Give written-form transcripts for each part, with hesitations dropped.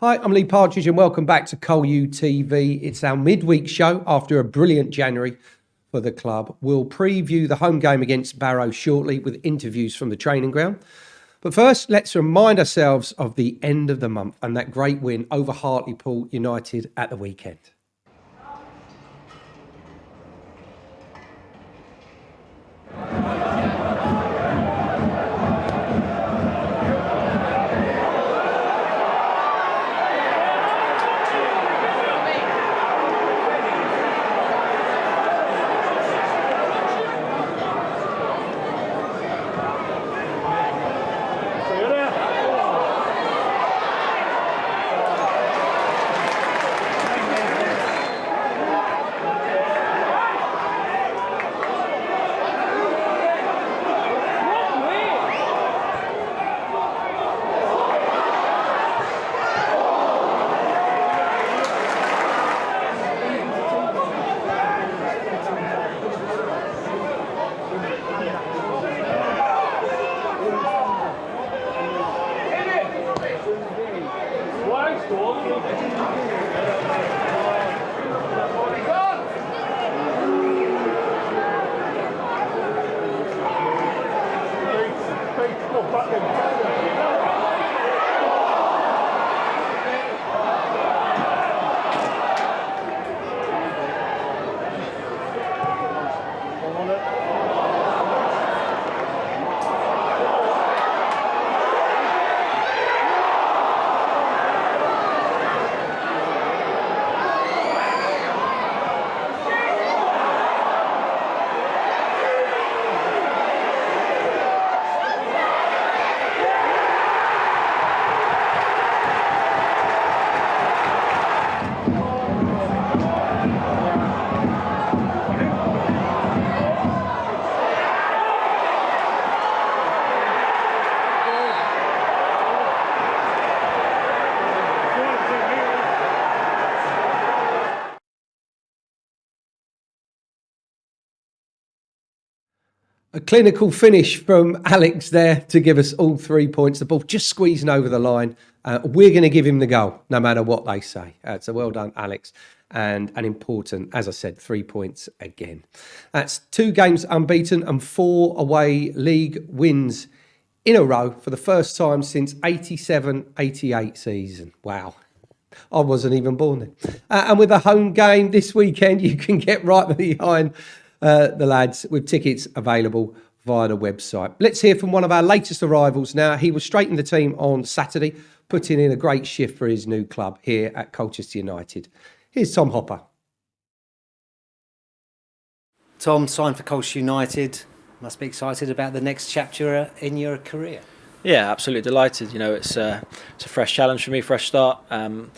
Hi, I'm Lee Partridge and welcome back to Col U TV. It's our midweek show after a brilliant January for the club. We'll preview the home game against Barrow shortly with interviews from the training ground. But first, let's remind ourselves of the end of the month and that great win over Hartlepool United at the weekend. A clinical finish from Alex there to give us all 3 points. The ball just squeezing over the line. We're going to give him the goal, no matter what they say. So well done, Alex. And an important, as I said, 3 points again. That's 2 games unbeaten and 4 away league wins in a row for the first time since 87-88 season. Wow. I wasn't even born then. And with a home game this weekend, you can get right behind the lads with tickets available via the website. Let's hear from one of our latest arrivals now. He was straight in the team on Saturday, putting in a great shift for his new club here at Colchester United. Here's Tom Hopper. Tom, signed for Colchester United. Must be excited about the next chapter in your career. Yeah, absolutely delighted. You know, it's a fresh challenge for me, fresh start. I'm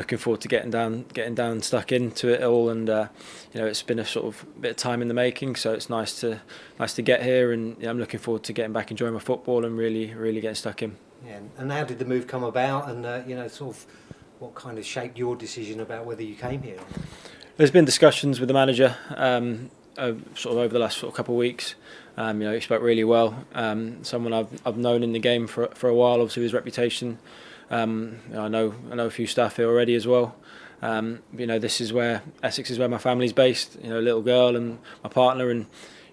looking forward to getting down, stuck into it all, and you know, it's been a sort of bit of time in the making. So it's nice to get here, and I'm looking forward to getting back, enjoying my football, and really getting stuck in. Yeah, and how did the move come about? And you know, sort of what kind of shaped your decision about whether you came here? There's been discussions with the manager, sort of over the last sort of couple of weeks. You know, he spoke really well. Someone I've known in the game for a while. Obviously, his reputation. I know a few staff here already as well. You know, Essex is where my family's based. You know, a little girl and my partner, and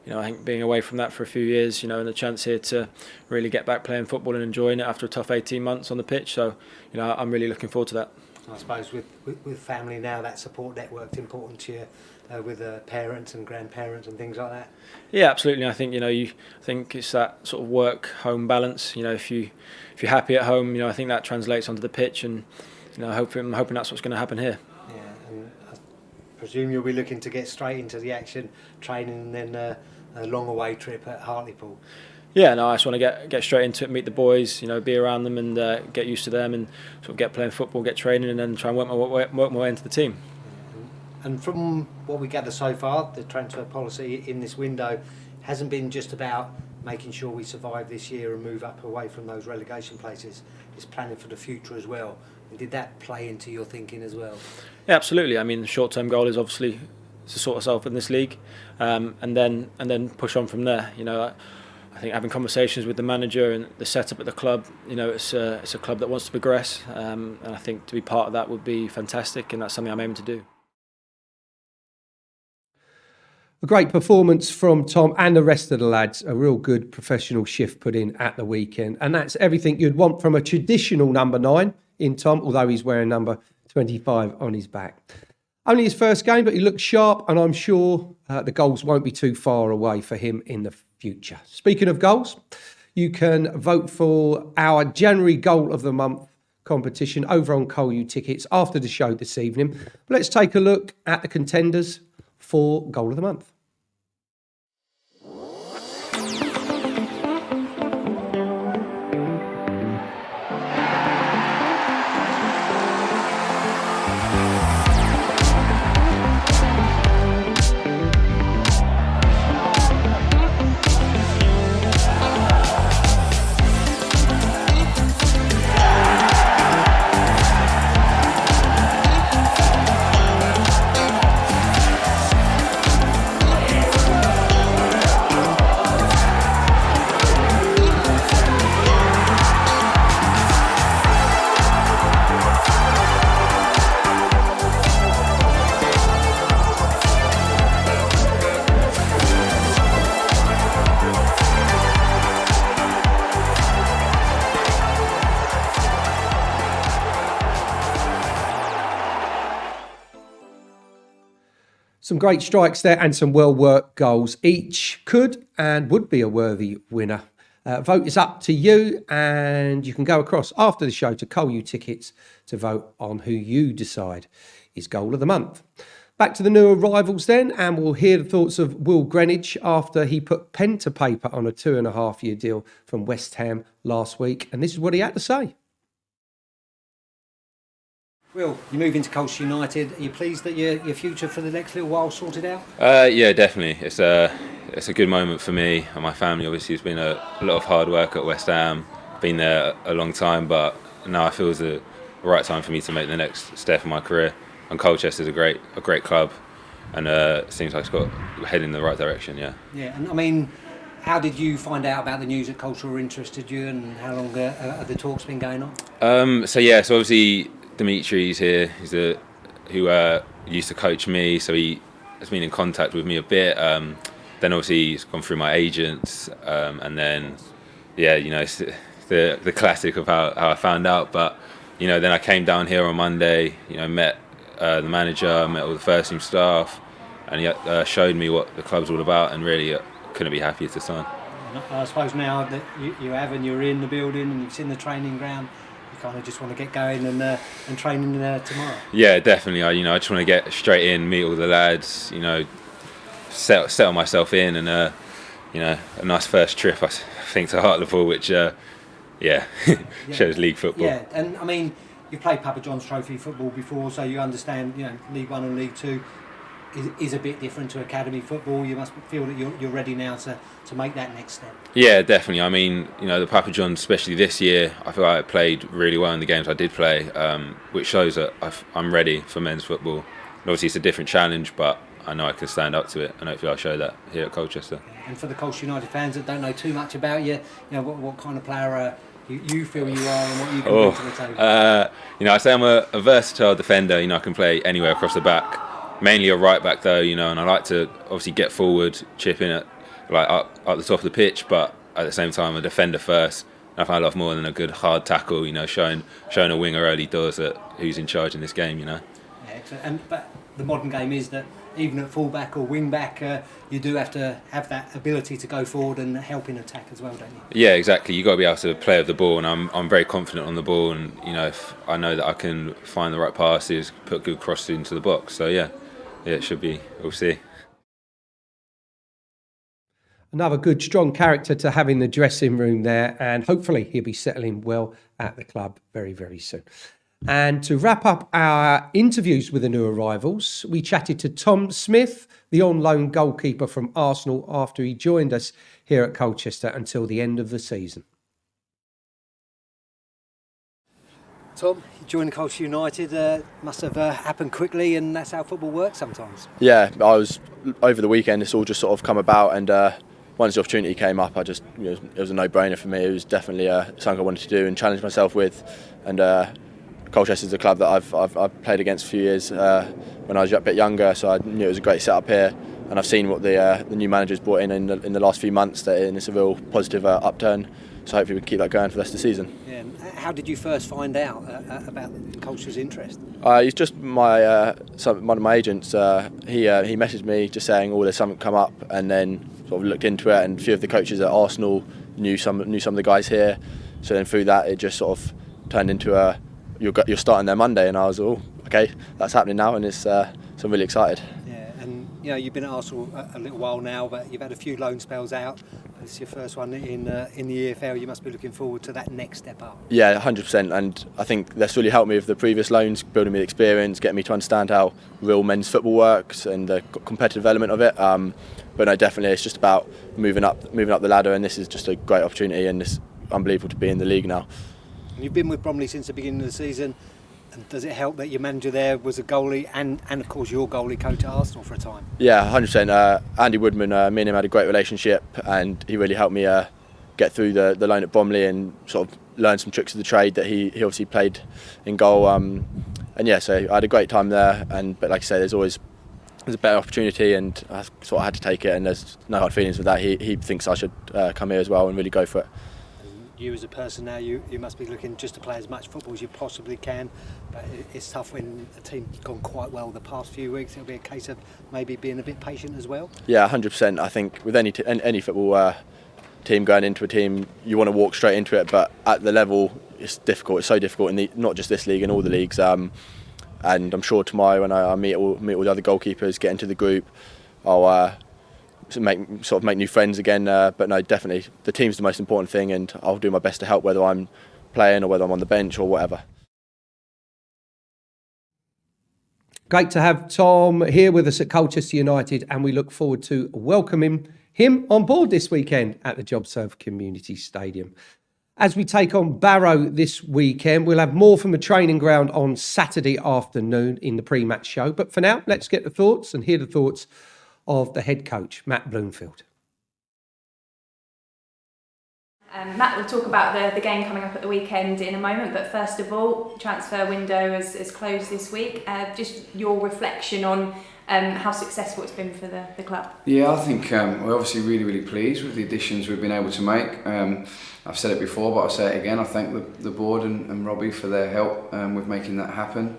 you know, I think being away from that for a few years, you know, and the chance here to really get back playing football and enjoying it after a tough 18 months on the pitch. So, you know, I'm really looking forward to that. I suppose with family now, that support network's important to you, with parents and grandparents and things like that. Yeah, absolutely. I think, you know, I think it's that sort of work-home balance. You know, if you're happy at home, you know, I think that translates onto the pitch, and you know, I'm hoping that's what's going to happen here. Yeah, and I presume you'll be looking to get straight into the action, training, and then a long away trip at Hartlepool. Yeah, no, I just want to get straight into it, meet the boys, you know, be around them, and get used to them, and sort of get playing football, get training, and then try and work my way into the team. And from what we gather so far, the transfer policy in this window hasn't been just about making sure we survive this year and move up away from those relegation places. It's planning for the future as well. And did that play into your thinking as well? Yeah, absolutely. I mean, the short-term goal is obviously to sort ourselves in this league, and then push on from there. You know, I think having conversations with the manager and the setup at the club, it's a club that wants to progress, and I think to be part of that would be fantastic, and that's something I'm aiming to do. A great performance from Tom and the rest of the lads. A real good professional shift put in at the weekend, and that's everything you'd want from a traditional number 9 in Tom, although he's wearing number 25 on his back. Only his first game, but he looks sharp, and I'm sure the goals won't be too far away for him in the future. Speaking of goals, you can vote for our January Goal of the Month competition over on Col U Tickets after the show this evening. But let's take a look at the contenders for Goal of the Month. Some great strikes there and some well-worked goals. Each could and would be a worthy winner. Vote is up to you, and you can go across after the show to Col U Tickets to vote on who you decide is Goal of the Month. Back to the new arrivals then, and we'll hear the thoughts of Will Greenwich after he put pen to paper on a 2.5-year deal from West Ham last week, and this is what he had to say. Will, you move into Colchester United. Are you pleased that your future for the next little while sorted out? Yeah, definitely. It's a good moment for me and my family. Obviously, it's been a lot of hard work at West Ham. Been there a long time, but now I feel it's the right time for me to make the next step in my career. And Colchester is a great club, and it seems like it's got heading in the right direction. Yeah. Yeah, and I mean, how did you find out about the news that Colchester interested you, and how long have the talks been going on? So obviously Dimitri's here. He's who used to coach me, so he has been in contact with me a bit. Then obviously he's gone through my agents, and then it's the classic of how I found out. But then I came down here on Monday. Met the manager, met all the first team staff, and he showed me what the club's all about, and really couldn't be happier to sign. I suppose now that you're in the building and you've seen the training ground, you kind of just want to get going and training tomorrow. Yeah, definitely. I just want to get straight in, meet all the lads, settle myself in, and a nice first trip, I think, to Hartlepool, which shows league football. Yeah, and I mean, you've played Papa John's Trophy football before, so you understand, League One and League Two is a bit different to academy football. You must feel that you're ready now to make that next step. Yeah, definitely. I mean, the Papa John's, especially this year, I feel like I played really well in the games I did play, which shows that I'm ready for men's football. And obviously, it's a different challenge, but I know I can stand up to it, and hopefully I'll show that here at Colchester. And for the Colchester United fans that don't know too much about you, what kind of player you feel you are and what you can bring to the table? I say I'm a versatile defender. I can play anywhere across the back. Mainly a right back though, and I like to obviously get forward, chip in at up the top of the pitch, but at the same time a defender first. I find I love more than a good hard tackle, showing a winger early doors that who's in charge in this game, Yeah, excellent. But the modern game is that even at full-back or wing-back, you do have to have that ability to go forward and help in attack as well, don't you? Yeah, exactly. You've got to be able to play with the ball, and I'm very confident on the ball, and if I know that I can find the right passes, put good crosses into the box. So yeah, it should be. We'll see. Another good, strong character to have in the dressing room there, and hopefully he'll be settling well at the club very, very soon. And to wrap up our interviews with the new arrivals, we chatted to Tom Smith, the on-loan goalkeeper from Arsenal, after he joined us here at Colchester until the end of the season. Tom, you joined Colchester United, must have happened quickly, and that's how football works sometimes. Yeah, I was over the weekend. It's all just sort of come about, and once the opportunity came up, it was a no-brainer for me. It was definitely something I wanted to do and challenge myself with. And Colchester is a club that I've played against a few years when I was a bit younger, so I knew it was a great setup here. And I've seen what the new manager's brought in the last few months, and it's a real positive upturn. So hopefully we can keep that going for the rest of the season. Yeah. How did you first find out about Colchester's interest? It's just one of my agents. He messaged me just saying, "Oh, there's something come up," and then sort of looked into it. And a few of the coaches at Arsenal knew some of the guys here. So then through that, it just sort of turned into you're starting there Monday, and I was okay, that's happening now, and so I'm really excited. Yeah, and you've been at Arsenal a little while now, but you've had a few loan spells out. It's your first one in the EFL. You must be looking forward to that next step up. Yeah, 100%. And I think that's really helped me with the previous loans, building me the experience, getting me to understand how real men's football works and the competitive element of it. But no, definitely, it's just about moving up the ladder, and this is just a great opportunity, and it's unbelievable to be in the league now. You've been with Bromley since the beginning of the season. And does it help that your manager there was a goalie and of course your goalie coach at Arsenal for a time? Yeah, 100%. Andy Woodman, me and him had a great relationship, and he really helped me get through the loan at Bromley and sort of learn some tricks of the trade that he obviously played in goal. And yeah, so I had a great time there. But like I say, there's a better opportunity, and I sort of had to take it. And there's no hard feelings with that. He thinks I should come here as well and really go for it. You as a person now, you must be looking just to play as much football as you possibly can, but it's tough when a team's gone quite well the past few weeks. It'll be a case of maybe being a bit patient as well. Yeah, 100%. I think with any football team going into a team, you want to walk straight into it, but at the level it's difficult. It's so difficult in not just this league, in all the leagues. And I'm sure tomorrow when I meet all the other goalkeepers, get into the group, I'll make new friends again. But no, definitely the team's the most important thing, and I'll do my best to help, whether I'm playing or whether I'm on the bench or whatever. Great to have Tom here with us at Colchester United, and we look forward to welcoming him on board this weekend at the JobServe Community Stadium. As we take on Barrow this weekend, we'll have more from the training ground on Saturday afternoon in the pre-match show. But for now, let's get the thoughts and hear the thoughts of the head coach, Matt Bloomfield. Matt will talk about the game coming up at the weekend in a moment, but first of all, transfer window has closed this week. Just your reflection on how successful it's been for the club. Yeah, I think we're obviously really pleased with the additions we've been able to make. I've said it before, but I'll say it again. I thank the board and Robbie for their help with making that happen.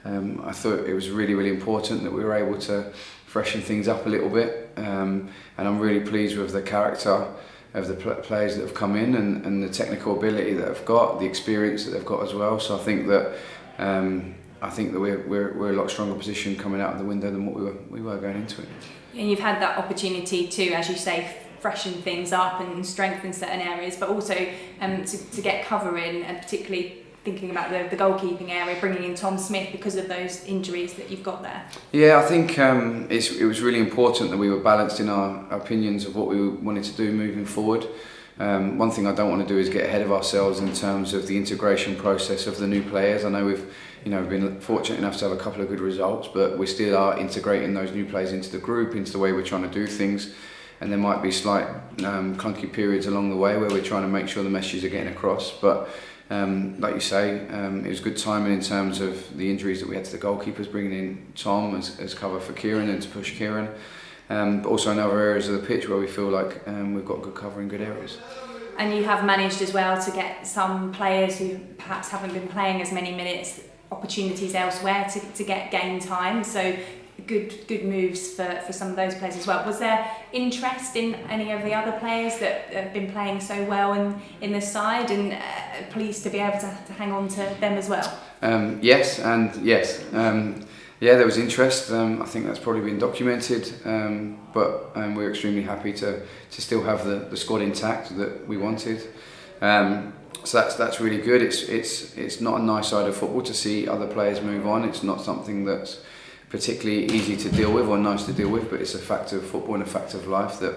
I thought it was really important that we were able to freshen things up a little bit, and I'm really pleased with the character of the players that have come in and the technical ability that they've got, the experience that they've got as well. So I think that we're a lot stronger position coming out of the window than what we were going into it. And you've had that opportunity to, as you say, freshen things up and strengthen certain areas, but also to get cover in, and particularly thinking about the goalkeeping area, bringing in Tom Smith because of those injuries that you've got there. Yeah, I think it was really important that we were balanced in our opinions of what we wanted to do moving forward. One thing I don't want to do is get ahead of ourselves in terms of the integration process of the new players. I know we've been fortunate enough to have a couple of good results, but we still are integrating those new players into the group, into the way we're trying to do things. And there might be slight clunky periods along the way where we're trying to make sure the messages are getting across. But like you say, it was good timing in terms of the injuries that we had to the goalkeepers, bringing in Tom as cover for Kieran and to push Kieran. But also in other areas of the pitch where we feel like we've got good cover in good areas. And you have managed as well to get some players who perhaps haven't been playing as many minutes, opportunities elsewhere to get game time. So good moves for some of those players as well. Was there interest in any of the other players that have been playing so well in the side, and pleased to be able to hang on to them as well? Yes and yes. Yeah, there was interest. I think that's probably been documented, but we're extremely happy to still have the squad intact that we wanted. So that's really good. It's not a nice side of football to see other players move on. It's not something that's particularly easy to deal with or nice to deal with, but it's a fact of football and a fact of life that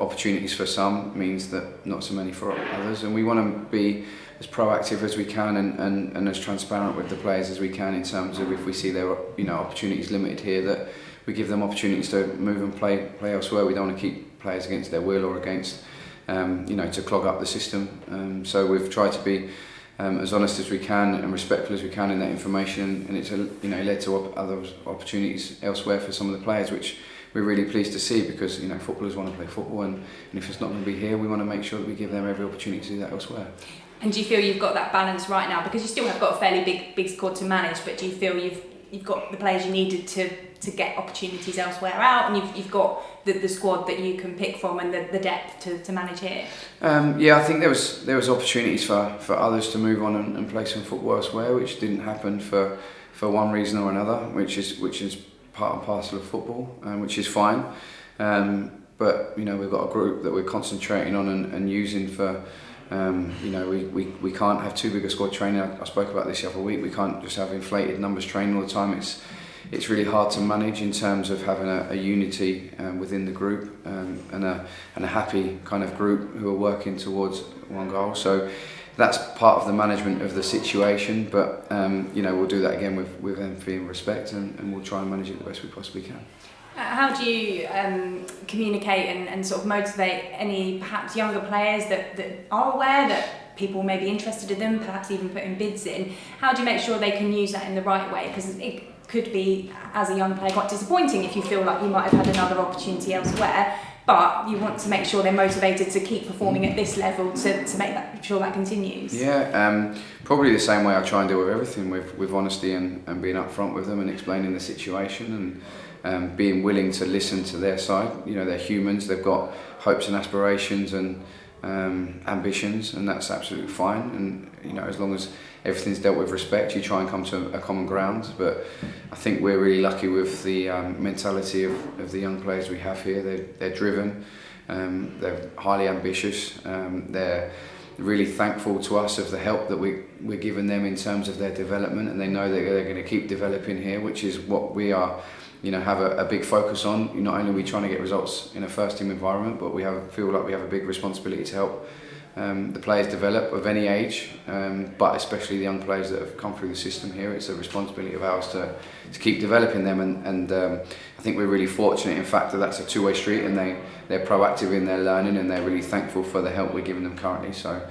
opportunities for some means that not so many for others, and we want to be as proactive as we can and as transparent with the players as we can in terms of if we see their opportunities limited here, that we give them opportunities to move and play elsewhere. We don't want to keep players against their will or against to clog up the system. So we've tried to be as honest as we can and respectful as we can in that information, and it's led to other opportunities elsewhere for some of the players, which we're really pleased to see, because footballers want to play football, and if it's not going to be here, we want to make sure that we give them every opportunity to do that elsewhere. And do you feel you've got that balance right now, because you still have got a fairly big squad to manage, but do you feel you've got the players you needed to get opportunities elsewhere out, and you've got the squad that you can pick from and the depth to manage here? I think there was opportunities for others to move on and play some football elsewhere, which didn't happen for one reason or another, which is part and parcel of football, which is fine. But we've got a group that we're concentrating on and using for. We can't have too big a squad training. I spoke about this the other week. We can't just have inflated numbers training all the time. It's really hard to manage in terms of having a unity within the group and a happy kind of group who are working towards one goal. So that's part of the management of the situation. But we'll do that again with empathy and respect, and we'll try and manage it the best we possibly can. How do you communicate and sort of motivate any perhaps younger players that are aware that people may be interested in them, perhaps even putting bids in? How do you make sure they can use that in the right way? Because it could be, as a young player, quite disappointing if you feel like you might have had another opportunity elsewhere, but you want to make sure they're motivated to keep performing at this level to make sure that continues. Probably the same way I try and deal with everything, with honesty and being upfront with them and explaining the situation, and being willing to listen to their side. They're humans, they've got hopes and aspirations and ambitions, and that's absolutely fine. And as long as everything's dealt with respect, you try and come to a common ground. But I think we're really lucky with the mentality of the young players we have here. They're driven, they're highly ambitious, they're really thankful to us of the help that we're giving them in terms of their development, and they know that they're going to keep developing here, which is what we are. Have a big focus on. Not only are we trying to get results in a first team environment, but we feel like we have a big responsibility to help the players develop of any age, but especially the young players that have come through the system here. It's a responsibility of ours to keep developing them, and I think we're really fortunate in fact that that's a two-way street, and they're proactive in their learning, and they're really thankful for the help we're giving them currently. So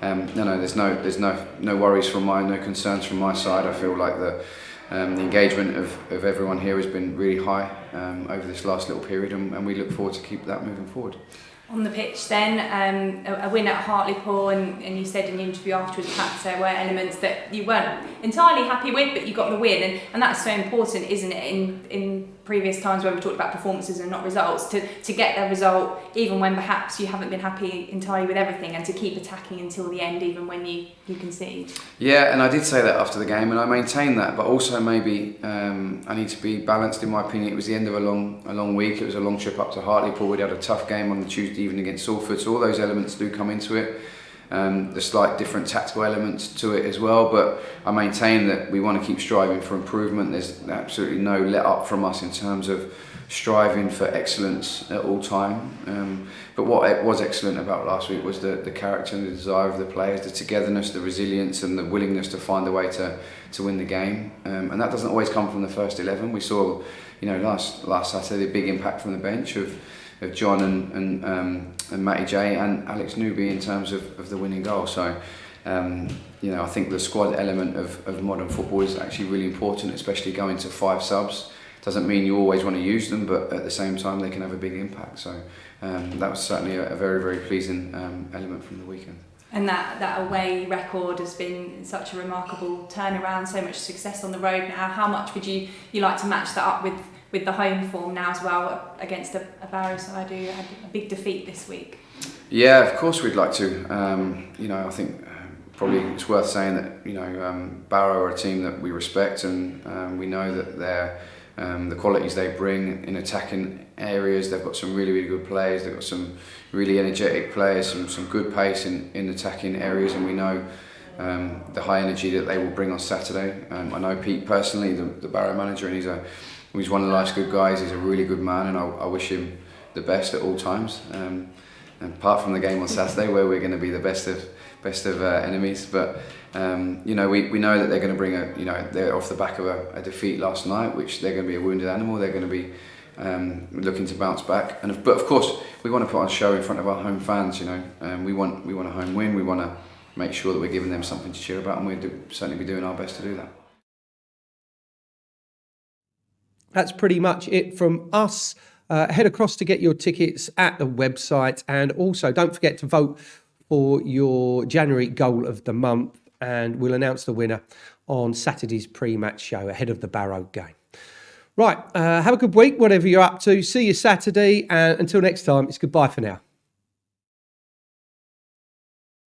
there's no worries no concerns from my side. I feel like the engagement of everyone here has been really high over this last little period, and we look forward to keep that moving forward. On the pitch then, a win at Hartlepool, and you said in the interview afterwards perhaps there were elements that you weren't entirely happy with, but you got the win, and that's so important, isn't it, in previous times when we talked about performances and not results, to get the result even when perhaps you haven't been happy entirely with everything, and to keep attacking until the end even when you concede. Yeah, and I did say that after the game, and I maintained that, but also maybe I need to be balanced in my opinion. It was the end of a long week. It was a long trip up to Hartlepool. We'd had a tough game on the Tuesday evening against Salford, so all those elements do come into it. The slight different tactical elements to it as well, but I maintain that we want to keep striving for improvement. There's absolutely no let up from us in terms of striving for excellence at all time. But what was excellent about last week was the character and the desire of the players, the togetherness, the resilience, and the willingness to find a way to win the game. And that doesn't always come from the first 11. We saw, last Saturday, the big impact from the bench of John and Matty J and Alex Newby in terms of the winning goal. So I think the squad element of modern football is actually really important, especially going to 5 subs. Doesn't mean you always want to use them, but at the same time they can have a big impact. So that was certainly a very, very pleasing element from the weekend. And that away record has been such a remarkable turnaround, so much success on the road now. How much would you like to match that up with the home form now as well, against a Barrow side who had a big defeat this week? Yeah, of course we'd like to. I think probably it's worth saying that Barrow are a team that we respect, and we know that they're the qualities they bring in attacking areas. They've got some really, really good players. They've got some really energetic players, some good pace in attacking areas, and we know the high energy that they will bring on Saturday. I know Pete personally, the Barrow manager, and he's one of life's good guys. He's a really good man, and I wish him the best at all times. And apart from the game on Saturday, where we're going to be the best of enemies, but we know that they're going to bring they're off the back of a defeat last night, which they're going to be a wounded animal. They're going to be looking to bounce back. But of course, we want to put on a show in front of our home fans. You know, we want a home win. We want to make sure that we're giving them something to cheer about, and we'll certainly be doing our best to do that. That's pretty much it from us. Head across to get your tickets at the website, and also don't forget to vote for your January goal of the month, and we'll announce the winner on Saturday's pre-match show ahead of the Barrow game. Right, have a good week, whatever you're up to. See you Saturday, and until next time, it's goodbye for now.